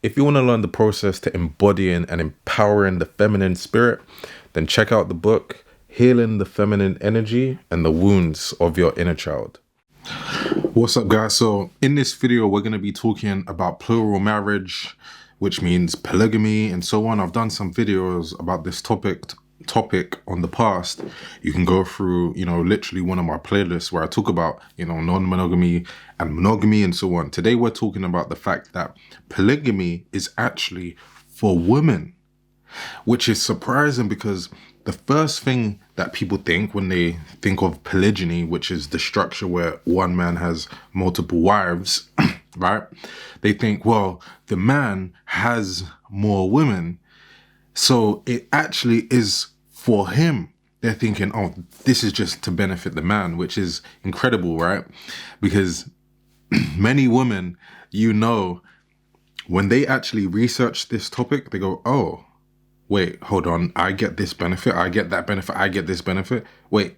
If you want to learn the process to embodying and empowering the feminine spirit, then check out the book, Healing the Feminine Energy and the Wounds of Your Inner Child. What's up, guys? So in this video, we're going to be talking about plural marriage, which means polygamy and so on. I've done some videos about this topic on the past. You can go through, literally one of my playlists where I talk about, non-monogamy and monogamy and so on. Today, we're talking about the fact that polygamy is actually for women, which is surprising because the first thing that people think when they think of polygyny, which is the structure where one man has multiple wives, right? They think, well, the man has more women, so it actually is for him. They're thinking, oh, this is just to benefit the man, which is incredible, right? Because many women, when they actually research this topic, they go, oh, wait, hold on, I get this benefit, I get that benefit, I get this benefit. Wait,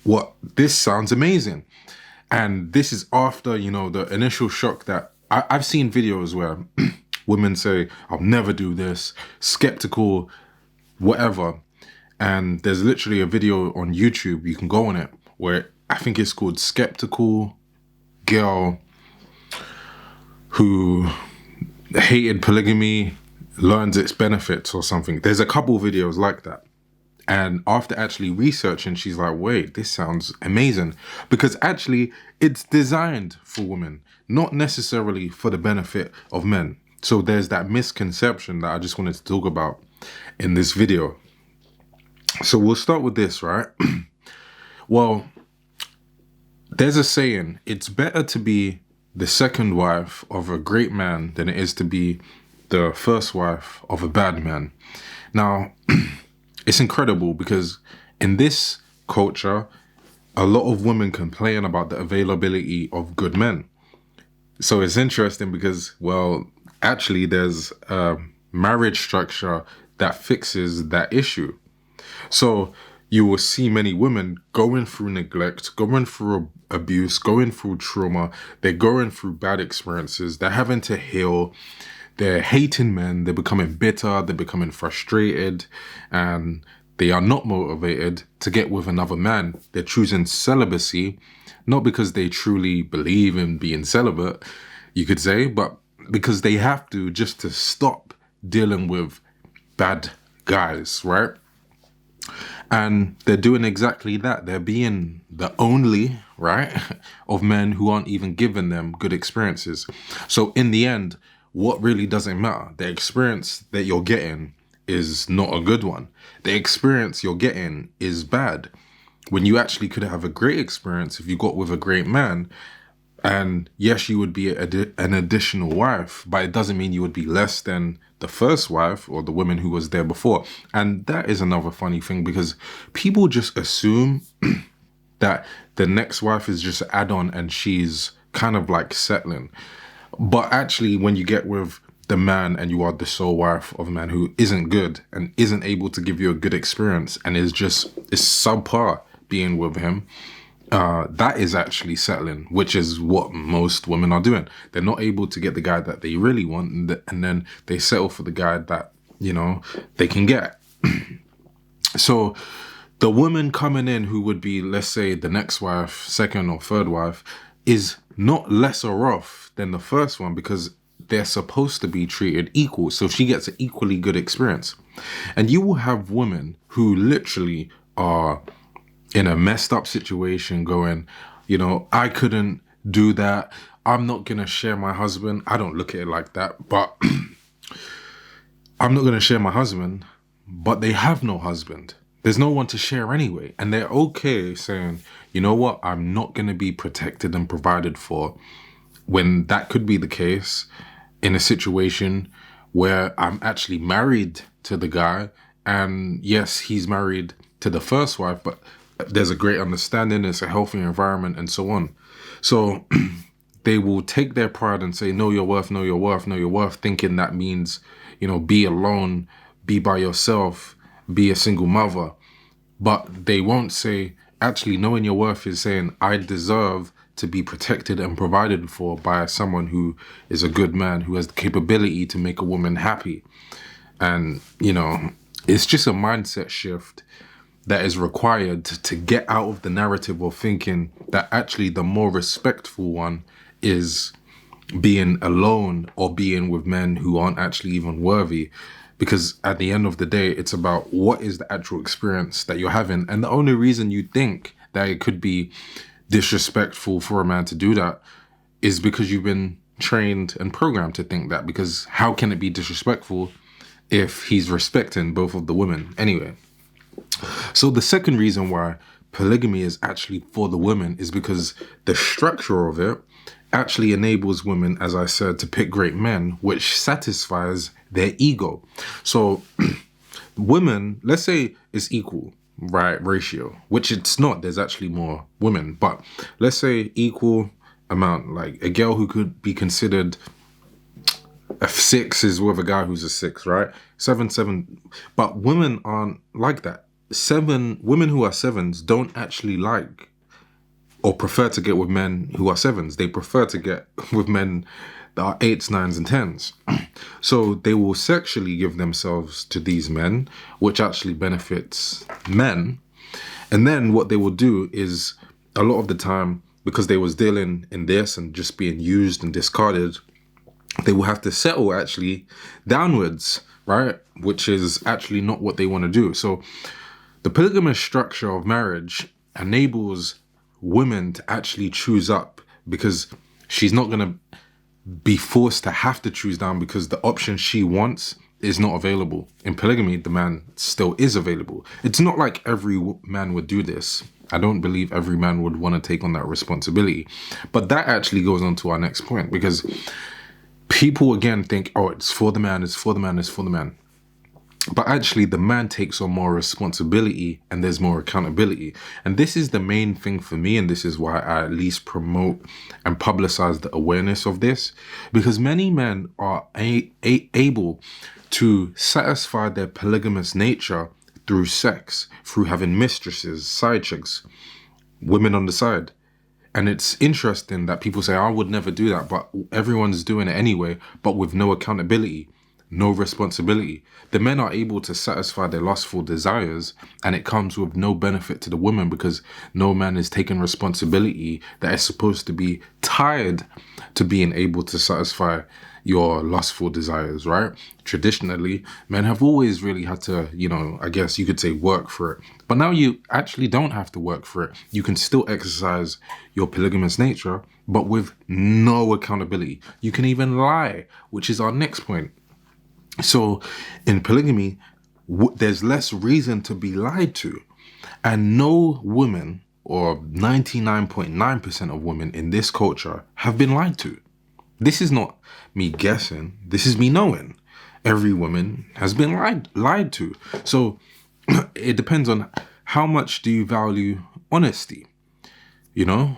what? This sounds amazing. And this is after, the initial shock that I've seen videos where women say, I'll never do this, skeptical, whatever. And there's literally a video on YouTube, you can go on it, where I think it's called Skeptical Girl Who Hated Polygamy Learns Its Benefits or something. There's a couple videos like that. And after actually researching, she's like, wait, this sounds amazing. Because actually, it's designed for women, not necessarily for the benefit of men. So there's that misconception that I just wanted to talk about in this video. So we'll start with this, right? Well, there's a saying, it's better to be the second wife of a great man than it is to be the first wife of a bad man. Now, it's incredible because in this culture, a lot of women complain about the availability of good men. So it's interesting because, well, actually there's a marriage structure that fixes that issue. So you will see many women going through neglect, going through abuse, going through trauma. They're going through bad experiences. They're having to heal. They're hating men. They're becoming bitter. They're becoming frustrated. And they are not motivated to get with another man. They're choosing celibacy, not because they truly believe in being celibate, you could say, but because they have to just to stop dealing with bad guys, right? And they're doing exactly that. They're being the only, right, of men who aren't even giving them good experiences. So in the end, what really doesn't matter? The experience that you're getting is not a good one. The experience you're getting is bad. When you actually could have a great experience if you got with a great man. And yes, you would be an additional wife, but it doesn't mean you would be less than the first wife or the woman who was there before. And that is another funny thing because people just assume that the next wife is just an add-on and she's kind of like settling. But actually, when you get with the man and you are the sole wife of a man who isn't good and isn't able to give you a good experience and is subpar being with him, that is actually settling, which is what most women are doing. They're not able to get the guy that they really want, and then they settle for the guy that, they can get. So the woman coming in who would be, let's say, the next wife, second or third wife, is not lesser off than the first one because they're supposed to be treated equal. So she gets an equally good experience. And you will have women who literally are in a messed up situation going, I couldn't do that. I'm not going to share my husband. I don't look at it like that, but I'm not going to share my husband, but they have no husband. There's no one to share anyway. And they're okay saying, you know what? I'm not going to be protected and provided for, when that could be the case in a situation where I'm actually married to the guy. And yes, he's married to the first wife, but there's a great understanding, it's a healthy environment and so on. So they will take their pride and say, know your worth, know your worth, know your worth, thinking that means, be alone, be by yourself, be a single mother. But they won't say, actually, knowing your worth is saying, I deserve to be protected and provided for by someone who is a good man, who has the capability to make a woman happy. And, you know, it's just a mindset shift that is required to get out of the narrative of thinking that actually the more respectful one is being alone or being with men who aren't actually even worthy. Because at the end of the day, it's about what is the actual experience that you're having. And the only reason you think that it could be disrespectful for a man to do that is because you've been trained and programmed to think that. Because how can it be disrespectful if he's respecting both of the women? Anyway, so the second reason why polygamy is actually for the women is because the structure of it actually enables women, as I said, to pick great men, which satisfies their ego. So women, let's say it's equal, right, ratio, which it's not. There's actually more women, but let's say equal amount, like a girl who could be considered a 6 is with a guy who's a 6, right? 7. But women aren't like that. Women who are 7s don't actually like or prefer to get with men who are 7s. They prefer to get with men that are 8s, 9s, and 10s. So they will sexually give themselves to these men, which actually benefits men. And then what they will do is, a lot of the time, because they was dealing in this and just being used and discarded, they will have to settle actually downwards, right? Which is actually not what they want to do. So the polygamous structure of marriage enables women to actually choose up, because she's not going to be forced to have to choose down because the option she wants is not available. In polygamy, the man still is available. It's not like every man would do this. I don't believe every man would want to take on that responsibility. But that actually goes on to our next point, because people again think, oh, it's for the man, it's for the man, it's for the man. But actually, the man takes on more responsibility and there's more accountability. And this is the main thing for me. And this is why I at least promote and publicize the awareness of this. Because many men are able to satisfy their polygamous nature through sex, through having mistresses, side chicks, women on the side. And it's interesting that people say, I would never do that, but everyone's doing it anyway, but with no accountability. No responsibility. The men are able to satisfy their lustful desires, and it comes with no benefit to the woman, because no man is taking responsibility that is supposed to be tied to being able to satisfy your lustful desires, right? Traditionally, men have always really had to, you know, I guess you could say work for it. But now you actually don't have to work for it. You can still exercise your polygamous nature, but with no accountability. You can even lie, which is our next point. So in polygamy, there's less reason to be lied to. And no woman, or 99.9% of women in this culture, have been lied to. This is not me guessing. This is me knowing. Every woman has been lied to. So it depends on how much do you value honesty. You know,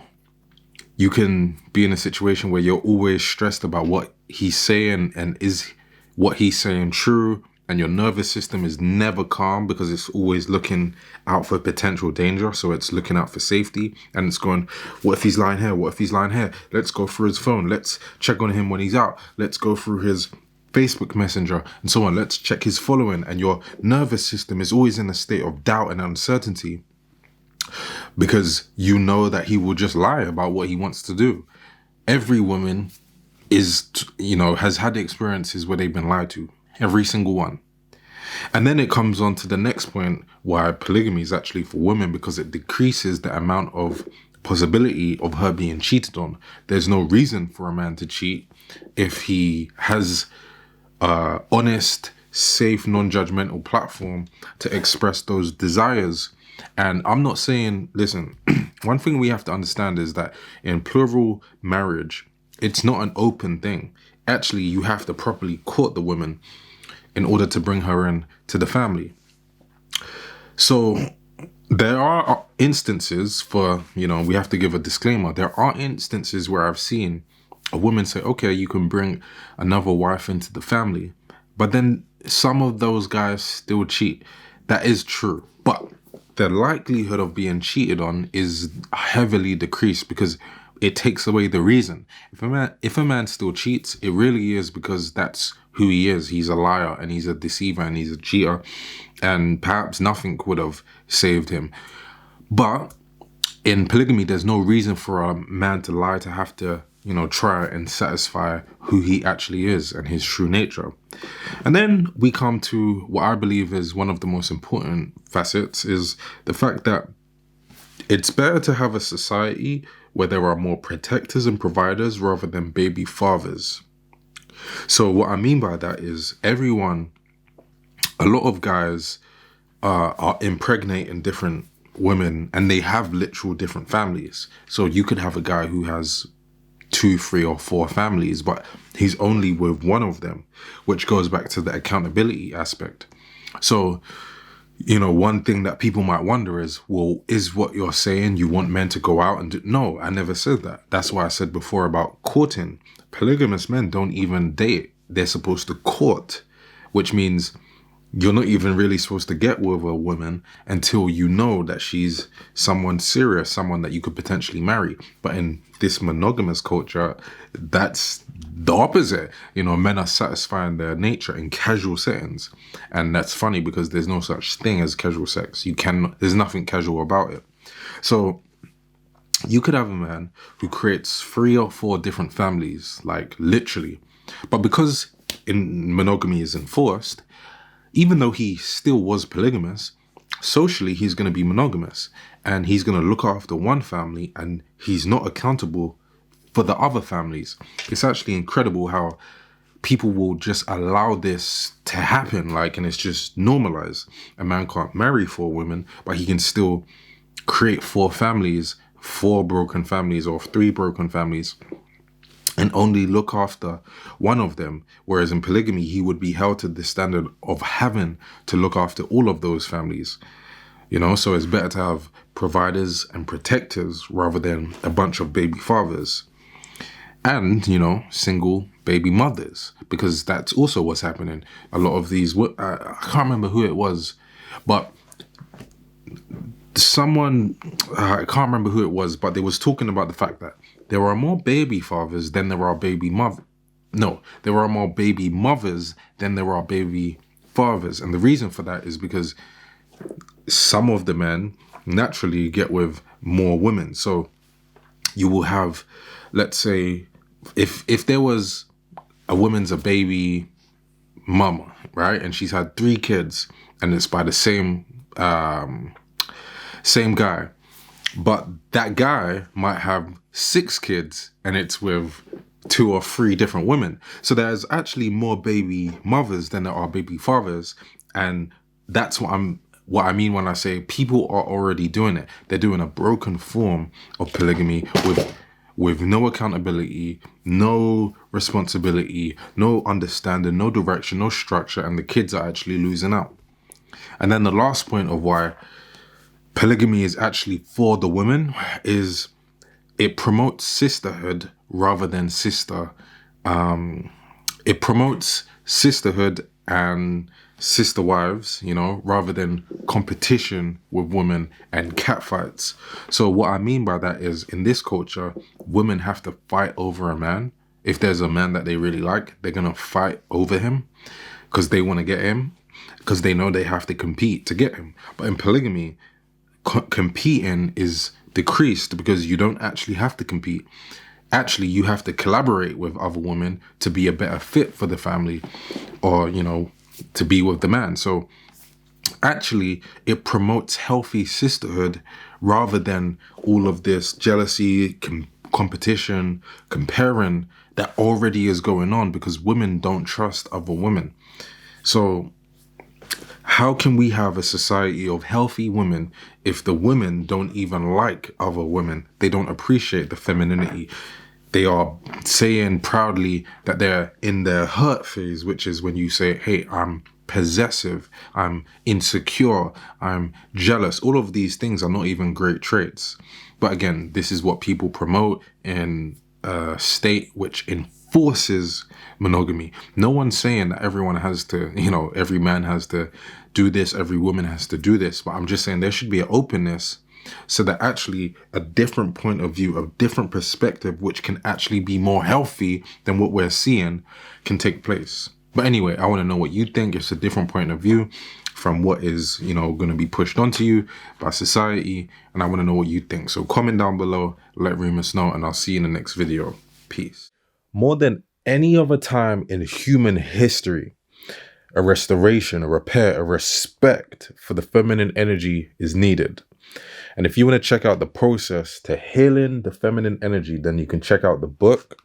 you can be in a situation where you're always stressed about what he's saying and is what he's saying true, and your nervous system is never calm because it's always looking out for potential danger. So it's looking out for safety, and it's going, what if he's lying here? What if he's lying here? Let's go through his phone. Let's check on him when he's out. Let's go through his Facebook Messenger and so on. Let's check his following. And your nervous system is always in a state of doubt and uncertainty because you know that he will just lie about what he wants to do. Every woman has had experiences where they've been lied to, every single one. And then it comes on to the next point, why polygamy is actually for women, because it decreases the amount of possibility of her being cheated on. There's no reason for a man to cheat if he has a honest, safe, non-judgmental platform to express those desires. And I'm not saying, listen, one thing we have to understand is that in plural marriage, it's not an open thing. Actually, you have to properly court the woman in order to bring her in to the family. So there are instances we have to give a disclaimer. There are instances where I've seen a woman say, okay, you can bring another wife into the family. But then some of those guys still cheat. That is true. But the likelihood of being cheated on is heavily decreased, because it takes away the reason. If a man still cheats, it really is because that's who he is. He's a liar and he's a deceiver and he's a cheater, and perhaps nothing would have saved him. But in polygamy, there's no reason for a man to lie, to have to, try and satisfy who he actually is and his true nature. And then we come to what I believe is one of the most important facets, is the fact that it's better to have a society where there are more protectors and providers rather than baby fathers. So what I mean by that is a lot of guys are impregnating different women, and they have literal different families. So you could have a guy who has 2, 3, or 4 families, but he's only with one of them, which goes back to the accountability aspect. So, one thing that people might wonder is, well, is what you're saying you want men to go out and do? No, I never said that. That's why I said before about courting. Polygamous men don't even date. They're supposed to court, which means you're not even really supposed to get with a woman until you know that she's someone serious, someone that you could potentially marry. But in this monogamous culture, that's the opposite. Men are satisfying their nature in casual settings. And that's funny because there's no such thing as casual sex. There's nothing casual about it. So you could have a man who creates 3 or 4 different families, like literally. But because monogamy is enforced, even though he still was polygamous, socially he's going to be monogamous, and he's going to look after one family, and he's not accountable for the other families. It's actually incredible how people will just allow this to happen, and it's just normalized. A man can't marry 4 women, but he can still create 4 families, 4 broken families or 3 broken families, and only look after one of them. Whereas in polygamy, he would be held to the standard of having to look after all of those families. So it's better to have providers and protectors rather than a bunch of baby fathers. And, single baby mothers, because that's also what's happening. A lot of these, I can't remember who it was, but I can't remember who it was, but they was talking about the fact that there are more baby fathers than there are baby mothers. No, there are more baby mothers than there are baby fathers. And the reason for that is because some of the men naturally get with more women. So you will have, let's say, if there was a woman's a baby mama, right? And she's had 3 kids, and it's by the same guy. But that guy might have 6 kids, and it's with 2 or 3 different women. So there's actually more baby mothers than there are baby fathers. And that's what I mean when I say people are already doing it. They're doing a broken form of polygamy with no accountability, no responsibility, no understanding, no direction, no structure, and the kids are actually losing out. And then the last point of why polygamy is actually for the women is it promotes sisterhood rather than sister. It promotes sisterhood and sister wives, rather than competition with women and catfights. So what I mean by that is, in this culture, women have to fight over a man. If there's a man that they really like, they're going to fight over him because they want to get him, because they know they have to compete to get him. But in polygamy, competing is decreased because you don't actually have to compete. Actually, you have to collaborate with other women to be a better fit for the family, or, to be with the man. So actually, it promotes healthy sisterhood rather than all of this jealousy, competition, comparing that already is going on because women don't trust other women. So how can we have a society of healthy women if the women don't even like other women? They don't appreciate the femininity. They are saying proudly that they're in their hurt phase, which is when you say, hey, I'm possessive, I'm insecure, I'm jealous. All of these things are not even great traits. But again, this is what people promote in a state which enforces monogamy. No one's saying that everyone has to, every man has to do this, every woman has to do this. But I'm just saying there should be an openness so that actually a different point of view, a different perspective, which can actually be more healthy than what we're seeing, can take place. But anyway, I want to know what you think. It's a different point of view from what is, you know, going to be pushed onto you by society. And I want to know what you think. So comment down below, let Reemus know, and I'll see you in the next video. Peace. More than any other time in human history, a restoration, a repair, a respect for the feminine energy is needed. And if you want to check out the process to healing the feminine energy, then you can check out the book,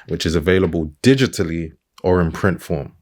which is available digitally or in print form.